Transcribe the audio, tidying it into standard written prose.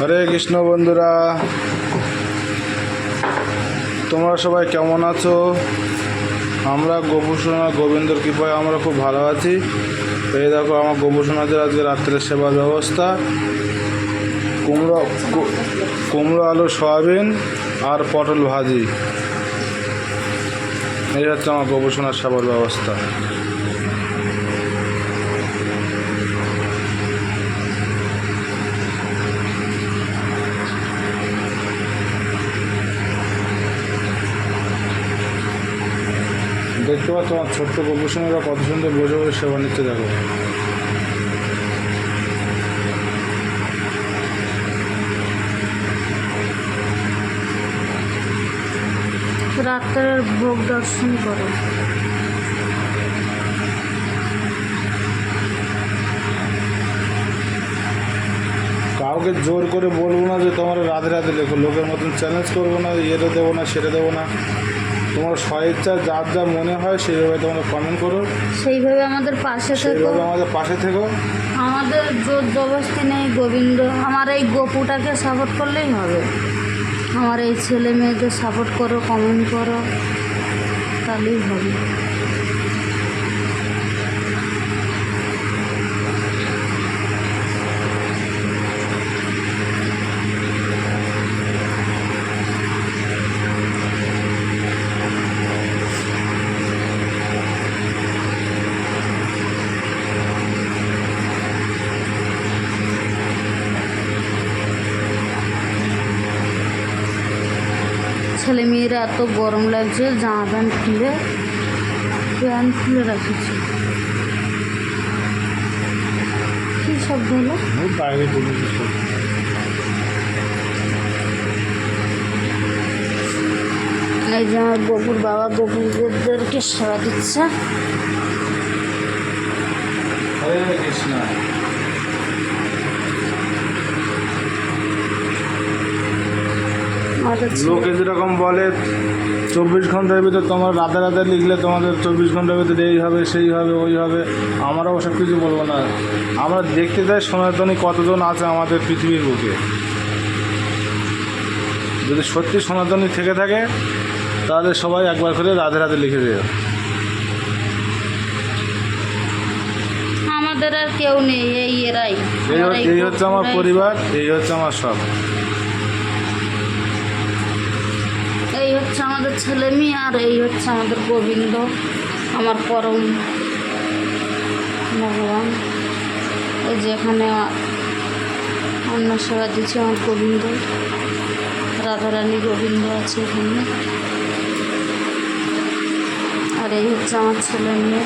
হরে কৃষ্ণ বন্ধুরা, তোমরা সবাই কেমন আছো? আমরা গোপুসোনা গোবিন্দর কৃপায় আমরা খুব ভালো আছি। এই দেখো আমার গোপুসোনাদের আজকে রাত্রের সেবার ব্যবস্থা, কুমড়ো আলু সয়াবিন আর পটল ভাজি। এই হচ্ছে আমার গোপুসোনার সেবার ব্যবস্থা। দেখতে পাচ্ছ আমার ছোট্ট গোপুসোনারা কত সুন্দর বসে বসে সেবা নিচ্ছে। দেখো রাত্রের ভোগ দর্শন করো। কাউকে জোর করে বলবো না যে তোমরা রাধে রাধে লেখো, লোকের মতন চ্যালেঞ্জ করবো না, এটা দেবো না সেটা দেবো না। তোমার স্বেচ্ছা যার যা মনে হয় সেইভাবে তোমরা কমেন্ট করো, সেইভাবে আমাদের পাশে থেকো, সেইভাবে আমাদের পাশে থেকো। আমাদের জোর জবরদস্তি নেই। গোবিন্দ আমার এই গোপুটাকে সাপোর্ট করলেই হবে। আমার এই ছেলে মেয়েদের সাপোর্ট করো, কমেন্ট করো, তাহলেই হবে। ছেলে মেয়েরা এত গরম লাগছে, জামা প্যান্ট খুলে রাখেছে। কী শব্দ হলো? বাইরে এই যে আমার গোপুর বাবা গোপুদেরকে সেবা দিচ্ছে। হরে কৃষ্ণ। লোকে যেরকম বলে 24 ঘন্টার ভিতরে তোমার রাধা রাধা লিখলে তোমাদের 24 ঘন্টার ভিতরে এই হবে সেই হবে ওই হবে, আমরাও ওসব কিছু বলবো না। আমরা দেখতে চাই সনাতনী কতজন আছে আমাদের পৃথিবীর বুকে। যদি সত্যি সনাতনী থেকে থাকে তাহলে সবাই একবার করে রাধে রাধে লিখে দেয়। আমাদের আর কেউ নেই, এই এরাই। এই হচ্ছে আমার পরিবার, এই হচ্ছে আমার সব। এই হচ্ছে আমাদের ছেলে মেয়ে, আর এই হচ্ছে আমাদের গোবিন্দ, আমার পরম ভগবান। এই যে এখানে অন্ন সেবা দিচ্ছে আমার গোবিন্দ, রাধারানী গোবিন্দ আছে এখানে। আর এই হচ্ছে আমার ছেলে মেয়ে।